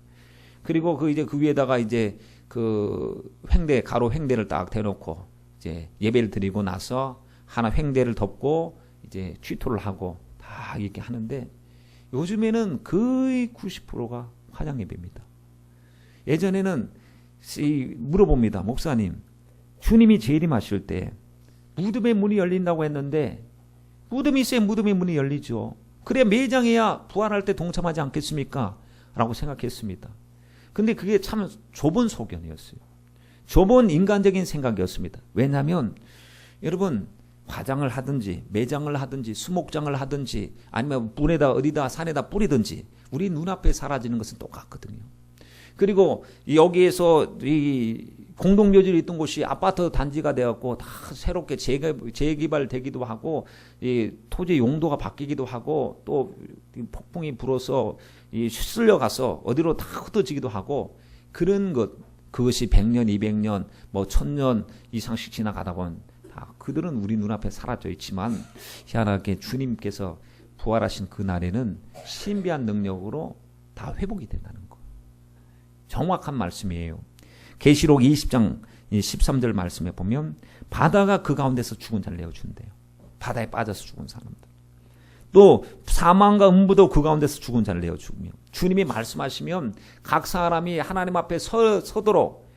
그리고 그 위에다가 이제 그 횡대, 가로 횡대를 딱 대놓고 이제 예배를 드리고 나서 하나 횡대를 덮고 이제 취토를 하고 다 이렇게 하는데, 요즘에는 거의 90%가 화장 예배입니다. 예전에는 물어봅니다. 목사님, 주님이 재림하실 때 무덤의 문이 열린다고 했는데 무덤이 있어야 무덤의 문이 열리죠. 그래야 매장해야 부활할 때 동참하지 않겠습니까? 라고 생각했습니다. 근데 그게 참 좁은 소견이었어요. 좁은 인간적인 생각이었습니다. 왜냐하면 여러분 화장을 하든지 매장을 하든지 수목장을 하든지 아니면 문에다 어디다 산에다 뿌리든지 우리 눈앞에 사라지는 것은 똑같거든요. 그리고 여기에서 이 공동묘지로 있던 곳이 아파트 단지가 되었고 다 새롭게 재개발되기도 하고 이 토지 용도가 바뀌기도 하고 또 폭풍이 불어서 쓸려가서 어디로 다 흩어지기도 하고 그런 그것이 100년, 200년, 뭐 1000년 이상씩 지나가다 보면 다 그들은 우리 눈앞에 사라져 있지만 희한하게 주님께서 부활하신 그날에는 신비한 능력으로 다 회복이 된다는 거. 정확한 말씀이에요. 계시록 20장 13절 말씀에 보면 바다가 그 가운데서 죽은 자를 내어준대요. 바다에 빠져서 죽은 사람들. 또 사망과 음부도 그 가운데서 죽은 자를 내어주며 주님이 말씀하시면 각 사람이 하나님 앞에 서도록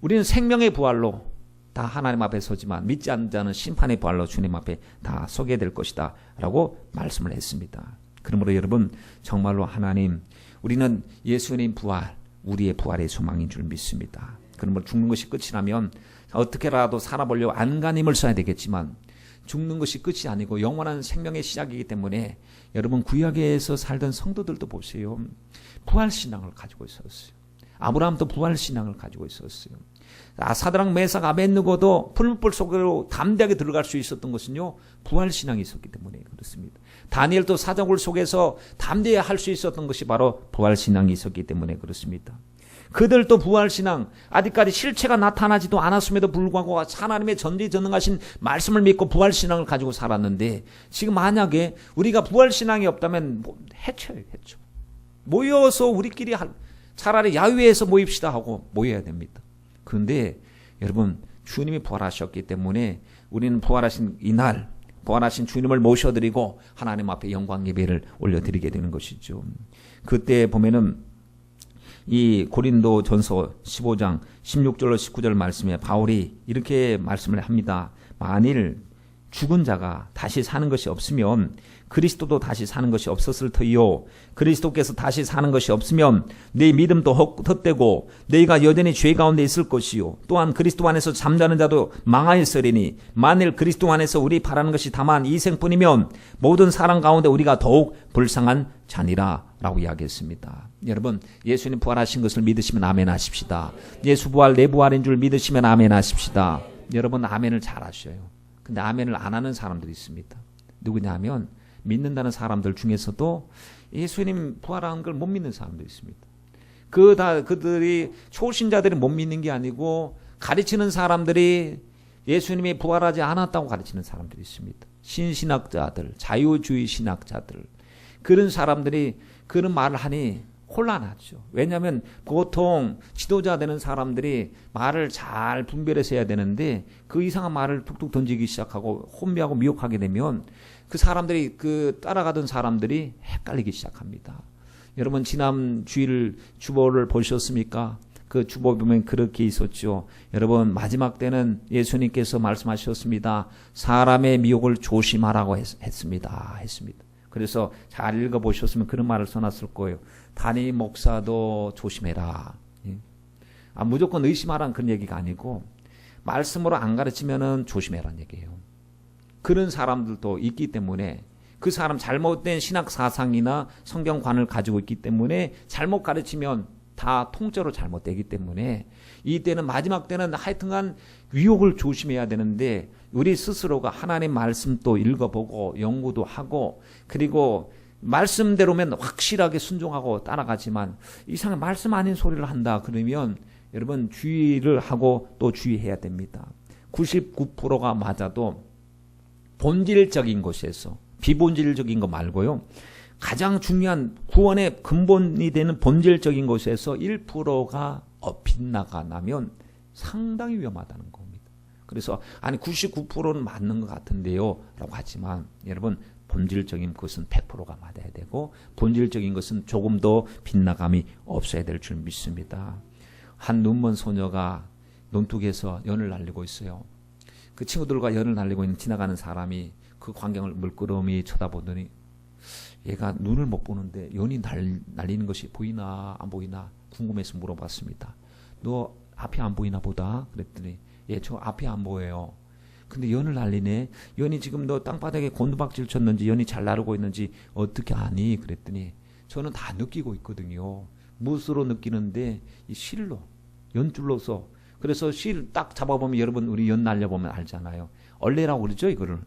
우리는 생명의 부활로 다 하나님 앞에 서지만 믿지 않는 자는 심판의 부활로 주님 앞에 다 서게 될 것이다 라고 말씀을 했습니다. 그러므로 여러분 정말로 하나님, 우리는 예수님 부활, 우리의 부활의 소망인 줄 믿습니다. 그러므로 죽는 것이 끝이라면 어떻게라도 살아보려고 안간힘을 써야 되겠지만 죽는 것이 끝이 아니고 영원한 생명의 시작이기 때문에 여러분 구약에서 살던 성도들도 보세요. 부활신앙을 가지고 있었어요. 아브라함도 부활신앙을 가지고 있었어요. 사드락 메삭 아벳느고도 풀무불 속으로 담대하게 들어갈 수 있었던 것은요, 부활신앙이 있었기 때문에 그렇습니다. 다니엘도 사자굴 속에서 담대히 할 수 있었던 것이 바로 부활신앙이 있었기 때문에 그렇습니다. 그들도 부활신앙, 아직까지 실체가 나타나지도 않았음에도 불구하고 하나님의 전지전능하신 말씀을 믿고 부활신앙을 가지고 살았는데, 지금 만약에 우리가 부활신앙이 없다면 해쳐요. 모여서 우리끼리 차라리 야외에서 모입시다 하고 모여야 됩니다. 그런데 여러분, 주님이 부활하셨기 때문에 우리는 부활하신 이날, 부활하신 주님을 모셔드리고 하나님 앞에 영광 예배를 올려드리게 되는 것이죠. 그때 보면은 이 고린도 전서 15장 16절로 19절 말씀에 바울이 이렇게 말씀을 합니다. 만일 죽은 자가 다시 사는 것이 없으면 그리스도도 다시 사는 것이 없었을 터이요, 그리스도께서 다시 사는 것이 없으면 네 믿음도 헛되고 너희가 여전히 죄 가운데 있을 것이요, 또한 그리스도 안에서 잠자는 자도 망하였으리니 만일 그리스도 안에서 우리 바라는 것이 다만 이생뿐이면 모든 사람 가운데 우리가 더욱 불쌍한 자니라 라고 이야기했습니다. 여러분, 예수님 부활하신 것을 믿으시면 아멘 하십시다. 예수 부활 내 부활인 줄 믿으시면 아멘 하십시다. 여러분, 아멘을 잘 하셔요. 근데 아멘을 안 하는 사람들이 있습니다. 누구냐면 믿는다는 사람들 중에서도 예수님 부활한 걸 못 믿는 사람도 있습니다. 그들이 초신자들이 못 믿는 게 아니고 가르치는 사람들이 예수님이 부활하지 않았다고 가르치는 사람들이 있습니다. 신신학자들, 자유주의 신학자들, 그런 사람들이 그런 말을 하니 혼란하죠. 왜냐하면 보통 지도자 되는 사람들이 말을 잘 분별해서 해야 되는데 그 이상한 말을 툭툭 던지기 시작하고 혼미하고 미혹하게 되면 그 사람들이, 따라가던 사람들이 헷갈리기 시작합니다. 여러분, 지난 주일 주보를 보셨습니까? 그 주보 보면 그렇게 있었죠. 여러분, 마지막 때는 예수님께서 말씀하셨습니다. 사람의 미혹을 조심하라고 했습니다. 그래서 잘 읽어보셨으면 그런 말을 써놨을 거예요. 담임 목사도 조심해라. 무조건 의심하라는 그런 얘기가 아니고 말씀으로 안 가르치면은 조심해라는 얘기예요. 그런 사람들도 있기 때문에 그 사람 잘못된 신학 사상이나 성경관을 가지고 있기 때문에 잘못 가르치면 다 통째로 잘못되기 때문에 이때는, 마지막 때는 하여튼간 위혹을 조심해야 되는데 우리 스스로가 하나님 말씀 또 읽어보고 연구도 하고, 그리고 말씀대로면 확실하게 순종하고 따라가지만 이상한 말씀 아닌 소리를 한다 그러면 여러분 주의를 하고 또 주의해야 됩니다. 99%가 맞아도 본질적인 곳에서, 비본질적인 거 말고요, 가장 중요한 구원의 근본이 되는 본질적인 곳에서 1%가 빗나가면 상당히 위험하다는 겁니다. 그래서 99%는 맞는 것 같은데요 라고 하지만 여러분, 본질적인 것은 100%가 맞아야 되고 본질적인 것은 조금 더 빗나감이 없어야 될 줄 믿습니다. 한 눈먼 소녀가 논둑에서 연을 날리고 있어요. 그 친구들과 연을 날리고 있는 지나가는 사람이 그 광경을 물끄러미 쳐다보더니 얘가 눈을 못 보는데 연이 날리는 것이 보이나 안 보이나 궁금해서 물어봤습니다. 너 앞이 안 보이나 보다 그랬더니 예, 저 앞이 안 보여요. 근데 연을 날리네. 연이 지금 너 땅바닥에 곤두박질 쳤는지 연이 잘 나르고 있는지 어떻게 아니? 그랬더니 저는 다 느끼고 있거든요. 무엇으로 느끼는데 이 실로, 연줄로서. 그래서 실 딱 잡아보면 여러분 우리 연 날려보면 알잖아요. 얼레라고 그러죠 이거를.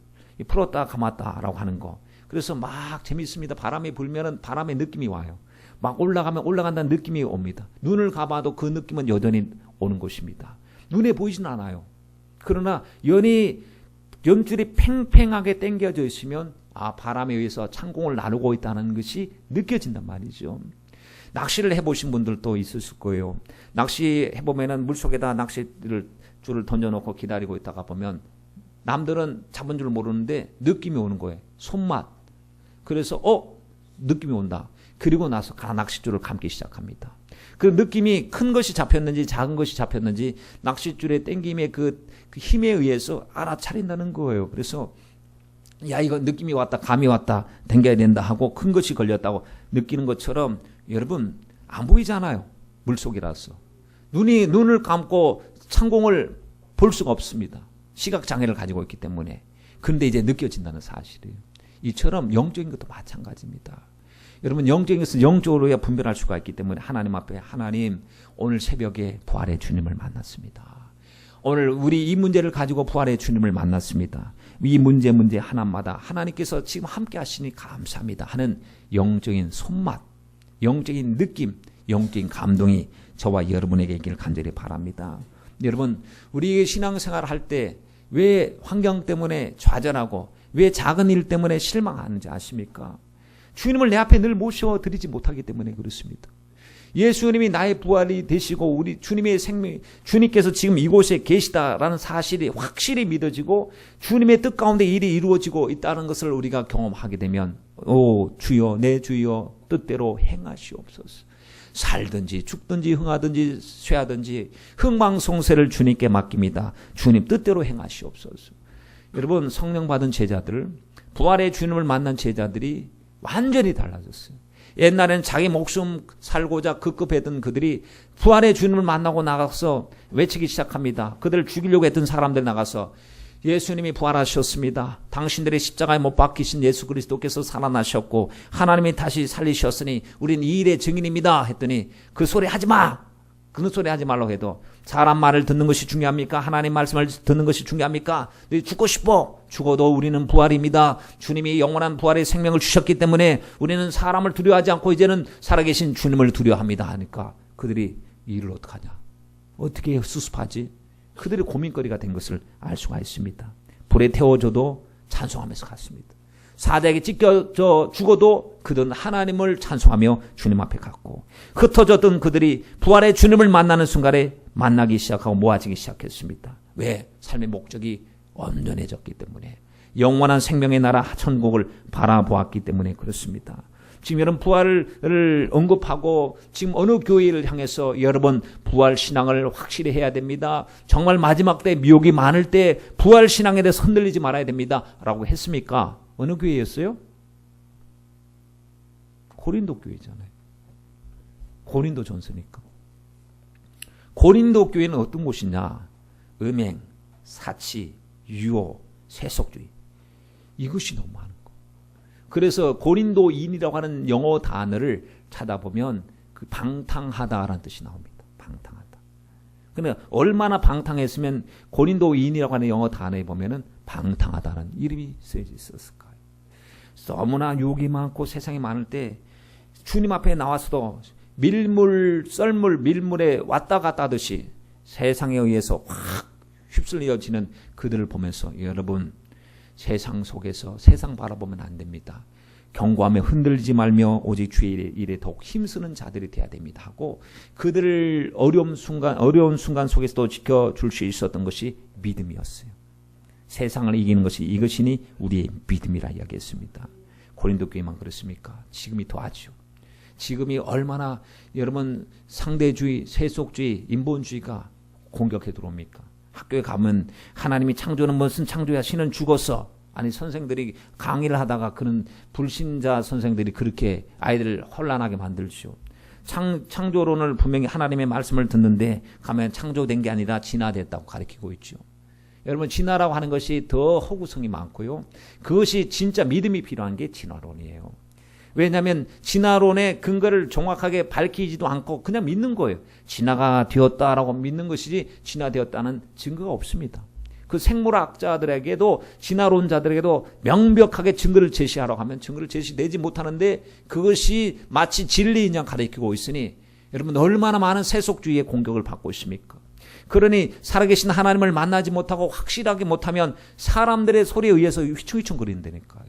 풀었다 감았다라고 하는 거. 그래서 막 재밌습니다. 바람이 불면은 바람의 느낌이 와요. 막 올라가면 올라간다는 느낌이 옵니다. 눈을 감아도 그 느낌은 여전히 오는 것입니다. 눈에 보이진 않아요. 그러나 연줄이 팽팽하게 당겨져 있으면 바람에 의해서 창공을 나누고 있다는 것이 느껴진단 말이죠. 낚시를 해보신 분들도 있으실 거예요. 낚시해보면은 물속에다 줄을 던져놓고 기다리고 있다가 보면 남들은 잡은 줄 모르는데 느낌이 오는 거예요. 손맛. 그래서 느낌이 온다. 그리고 나서 낚싯줄을 감기 시작합니다. 그 느낌이 큰 것이 잡혔는지 작은 것이 잡혔는지 낚싯줄의 땡김의 그 힘에 의해서 알아차린다는 거예요. 그래서 야, 이거 느낌이 왔다, 감이 왔다, 당겨야 된다 하고 큰 것이 걸렸다고 느끼는 것처럼 여러분 안 보이잖아요. 물속이라서. 눈을 감고 창공을 볼 수가 없습니다. 시각장애를 가지고 있기 때문에. 그런데 이제 느껴진다는 사실이에요. 이처럼 영적인 것도 마찬가지입니다. 여러분 영적인 것은 영적으로야 분별할 수가 있기 때문에 하나님 앞에 하나님 오늘 새벽에 부활의 주님을 만났습니다. 오늘 우리 이 문제를 가지고 부활의 주님을 만났습니다. 이 문제 하나마다 하나님께서 지금 함께 하시니 감사합니다 하는 영적인 손맛, 영적인 느낌, 영적인 감동이 저와 여러분에게 있기를 간절히 바랍니다. 여러분 우리 신앙생활을 할 때 왜 환경 때문에 좌절하고 왜 작은 일 때문에 실망하는지 아십니까? 주님을 내 앞에 늘 모셔드리지 못하기 때문에 그렇습니다. 예수님이 나의 부활이 되시고 우리 주님의 생명, 주님께서 지금 이곳에 계시다라는 사실이 확실히 믿어지고 주님의 뜻 가운데 일이 이루어지고 있다는 것을 우리가 경험하게 되면 오 주여 내 주여 뜻대로 행하시옵소서. 살든지 죽든지 흥하든지 쇠하든지 흥망성쇠를 주님께 맡깁니다. 주님 뜻대로 행하시옵소서. 여러분 성령 받은 제자들, 부활의 주님을 만난 제자들이 완전히 달라졌어요. 옛날에는 자기 목숨 살고자 급급했던 그들이 부활의 주님을 만나고 나가서 외치기 시작합니다. 그들을 죽이려고 했던 사람들 나가서 예수님이 부활하셨습니다. 당신들의 십자가에 못 박히신 예수 그리스도께서 살아나셨고 하나님이 다시 살리셨으니 우리는 이 일의 증인입니다 했더니 그 소리 하지 마! 그런 소리 하지 말라고 해도 사람 말을 듣는 것이 중요합니까? 하나님 말씀을 듣는 것이 중요합니까? 너희 죽고 싶어. 죽어도 우리는 부활입니다. 주님이 영원한 부활의 생명을 주셨기 때문에 우리는 사람을 두려워하지 않고 이제는 살아계신 주님을 두려워합니다 하니까 그들이 이 일을 어떡하냐? 어떻게 수습하지? 그들의 고민거리가 된 것을 알 수가 있습니다. 불에 태워져도 찬송하면서 갔습니다. 사자에게 찢겨져 죽어도 그들은 하나님을 찬송하며 주님 앞에 갔고 흩어졌던 그들이 부활의 주님을 만나는 순간에 만나기 시작하고 모아지기 시작했습니다. 왜? 삶의 목적이 온전해졌기 때문에 영원한 생명의 나라 천국을 바라보았기 때문에 그렇습니다. 지금 여러분 부활을 언급하고 지금 어느 교회를 향해서 여러분 부활 신앙을 확실히 해야 됩니다. 정말 마지막 때 미혹이 많을 때 부활 신앙에 대해서 흔들리지 말아야 됩니다. 라고 했습니까? 어느 교회였어요? 고린도 교회잖아요. 고린도 전서니까. 고린도 교회는 어떤 곳이냐? 음행, 사치, 유혹, 세속주의. 이것이 너무 많은 거. 그래서 고린도인이라고 하는 영어 단어를 찾아보면 그 방탕하다라는 뜻이 나옵니다. 방탕하다. 근데 얼마나 방탕했으면 고린도인이라고 하는 영어 단어에 보면은 방탕하다라는 이름이 쓰여져 있었을까요? 너무나 유혹이 많고 세상이 많을 때 주님 앞에 나와서도 썰물, 밀물에 왔다 갔다 하듯이 세상에 의해서 확 휩쓸려지는 그들을 보면서 여러분 세상 속에서 세상 바라보면 안 됩니다. 경고하며 흔들리지 말며 오직 주의 일에 더욱 힘쓰는 자들이 되어야 됩니다 하고 그들을 어려운 순간 속에서도 지켜줄 수 있었던 것이 믿음이었어요. 세상을 이기는 것이 이것이니 우리의 믿음이라 이야기했습니다. 고린도 교회만 그렇습니까? 지금이 더하죠. 지금이 얼마나 여러분 상대주의, 세속주의, 인본주의가 공격해 들어옵니까? 학교에 가면 하나님이 창조는 무슨 창조야 신은 죽었어. 아니 선생들이 강의를 하다가 그런 불신자 선생들이 그렇게 아이들을 혼란하게 만들죠. 창조론을 분명히 하나님의 말씀을 듣는데 가면 창조된 게 아니라 진화됐다고 가르치고 있죠. 여러분 진화라고 하는 것이 더 허구성이 많고요. 그것이 진짜 믿음이 필요한 게 진화론이에요. 왜냐하면 진화론의 근거를 정확하게 밝히지도 않고 그냥 믿는 거예요. 진화가 되었다라고 믿는 것이지 진화되었다는 증거가 없습니다. 그 생물학자들에게도 진화론자들에게도 명백하게 증거를 제시하라고 하면 증거를 제시되지 못하는데 그것이 마치 진리인 양 가르치고 있으니 여러분 얼마나 많은 세속주의의 공격을 받고 있습니까? 그러니 살아계신 하나님을 만나지 못하고 확실하게 못하면 사람들의 소리에 의해서 휘청휘청거린다니까요.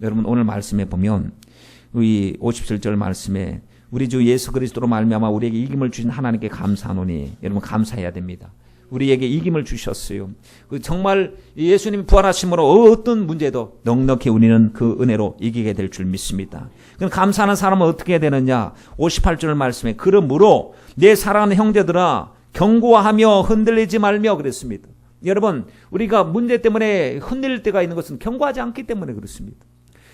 여러분 오늘 말씀에 보면 우리 57절 말씀에 우리 주 예수 그리스도로 말미암아 우리에게 이김을 주신 하나님께 감사하노니 여러분 감사해야 됩니다. 우리에게 이김을 주셨어요. 정말 예수님이 부활하심으로 어떤 문제도 넉넉히 우리는 그 은혜로 이기게 될 줄 믿습니다. 그럼 감사하는 사람은 어떻게 해야 되느냐? 58절 말씀에 그러므로 내 사랑하는 형제들아 경고하며 흔들리지 말며 그랬습니다. 여러분, 우리가 문제 때문에 흔들릴 때가 있는 것은 경고하지 않기 때문에 그렇습니다.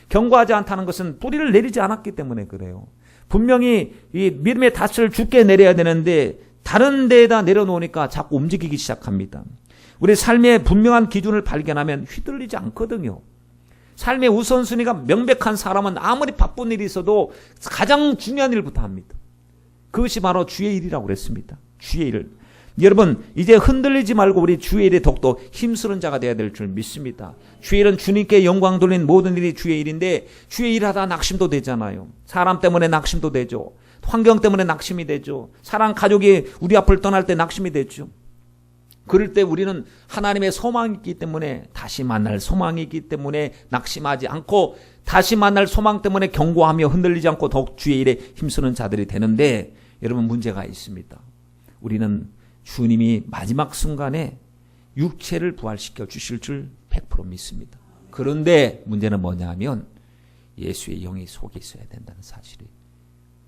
경고하지 않다는 것은 뿌리를 내리지 않았기 때문에 그래요. 분명히 이 믿음의 닻을 굳게 내려야 되는데 다른 데에다 내려놓으니까 자꾸 움직이기 시작합니다. 우리 삶의 분명한 기준을 발견하면 휘둘리지 않거든요. 삶의 우선순위가 명백한 사람은 아무리 바쁜 일이 있어도 가장 중요한 일부터 합니다. 그것이 바로 주의 일이라고 그랬습니다. 주의 일. 여러분, 이제 흔들리지 말고 우리 주의 일에 더욱더 힘쓰는 자가 되어야 될 줄 믿습니다. 주의 일은 주님께 영광 돌린 모든 일이 주의 일인데 주의 일하다 낙심도 되잖아요. 사람 때문에 낙심도 되죠. 환경 때문에 낙심이 되죠. 사랑 가족이 우리 앞을 떠날 때 낙심이 되죠. 그럴 때 우리는 하나님의 소망이 있기 때문에 다시 만날 소망이 있기 때문에 낙심하지 않고 다시 만날 소망 때문에 경고하며 흔들리지 않고 더욱 주의 일에 힘쓰는 자들이 되는데 여러분 문제가 있습니다. 우리는 주님이 마지막 순간에 육체를 부활시켜 주실 줄 100% 믿습니다. 그런데 문제는 뭐냐면 예수의 영이 속에 있어야 된다는 사실이에요.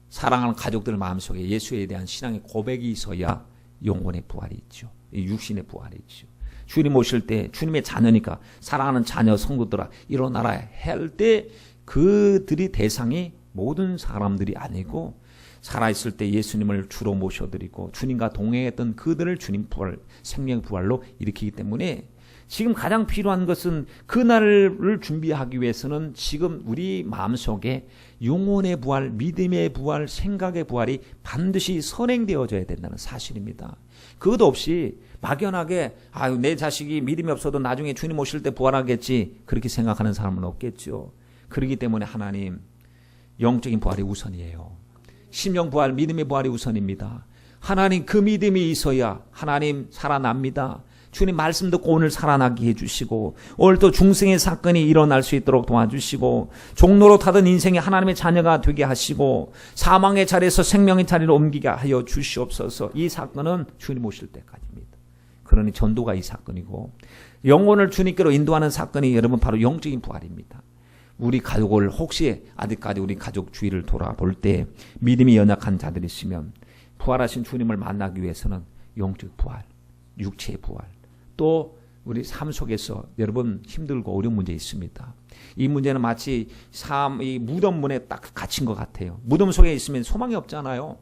사랑하는 가족들 마음속에 예수에 대한 신앙의 고백이 있어야 영혼의 부활이 있죠. 육신의 부활이 있죠. 주님 오실 때 주님의 자녀니까 사랑하는 자녀 성도들아 일어나라 할 때 그들이 대상이 모든 사람들이 아니고 살아있을 때 예수님을 주로 모셔드리고 주님과 동행했던 그들을 주님 부활, 생명 부활로 일으키기 때문에 지금 가장 필요한 것은 그날을 준비하기 위해서는 지금 우리 마음속에 영혼의 부활, 믿음의 부활, 생각의 부활이 반드시 선행되어져야 된다는 사실입니다. 그것 없이 막연하게 내 자식이 믿음이 없어도 나중에 주님 오실 때 부활하겠지 그렇게 생각하는 사람은 없겠죠. 그렇기 때문에 하나님 영적인 부활이 우선이에요. 심령 부활, 믿음의 부활이 우선입니다. 하나님 그 믿음이 있어야 하나님 살아납니다. 주님 말씀 듣고 오늘 살아나게 해주시고 오늘 또 중생의 사건이 일어날 수 있도록 도와주시고 종로로 타던 인생이 하나님의 자녀가 되게 하시고 사망의 자리에서 생명의 자리로 옮기게 하여 주시옵소서. 이 사건은 주님 오실 때까지입니다. 그러니 전도가 이 사건이고 영혼을 주님께로 인도하는 사건이 여러분 바로 영적인 부활입니다. 우리 가족을 혹시 아직까지 우리 가족 주위를 돌아볼 때 믿음이 연약한 자들이 있으면 부활하신 주님을 만나기 위해서는 영적 부활, 육체의 부활 또 우리 삶 속에서 여러분 힘들고 어려운 문제 있습니다. 이 문제는 마치 이 무덤 문에 딱 갇힌 것 같아요. 무덤 속에 있으면 소망이 없잖아요.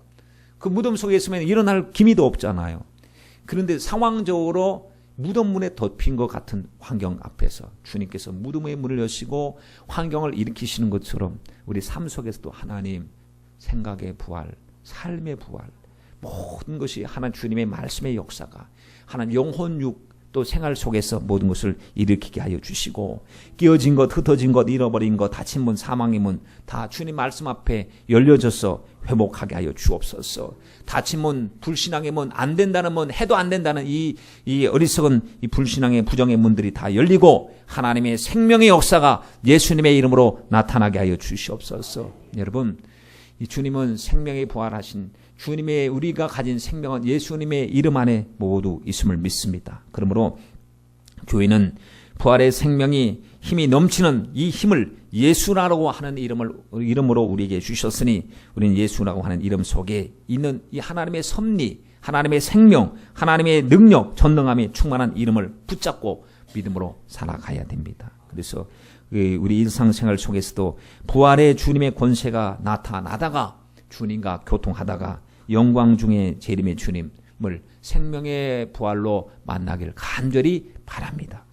그 무덤 속에 있으면 일어날 기미도 없잖아요. 그런데 상황적으로 무덤 문에 덮인 것 같은 환경 앞에서 주님께서 무덤의 문을 여시고 환경을 일으키시는 것처럼 우리 삶 속에서도 하나님 생각의 부활, 삶의 부활 모든 것이 하나님 주님의 말씀의 역사가 하나님 영혼육 또 생활 속에서 모든 것을 일으키게 하여 주시고 끼어진 것, 흩어진 것, 잃어버린 것, 다친 문, 사망의 문 다 주님 말씀 앞에 열려져서 회복하게 하여 주옵소서. 다친 문, 불신앙의 문, 안 된다는 문, 해도 안 된다는 이 어리석은 이 불신앙의 부정의 문들이 다 열리고 하나님의 생명의 역사가 예수님의 이름으로 나타나게 하여 주시옵소서. 여러분, 이 주님은 생명의 부활하신 주님의 우리가 가진 생명은 예수님의 이름 안에 모두 있음을 믿습니다. 그러므로 교회는 부활의 생명이 힘이 넘치는 이 힘을 예수라고 하는 이름으로 우리에게 주셨으니 우리는 예수라고 하는 이름 속에 있는 이 하나님의 섭리, 하나님의 생명, 하나님의 능력, 전능함이 충만한 이름을 붙잡고 믿음으로 살아가야 됩니다. 그래서 우리 일상생활 속에서도 부활의 주님의 권세가 나타나다가 주님과 교통하다가 영광 중에 재림의 주님을 생명의 부활로 만나기를 간절히 바랍니다.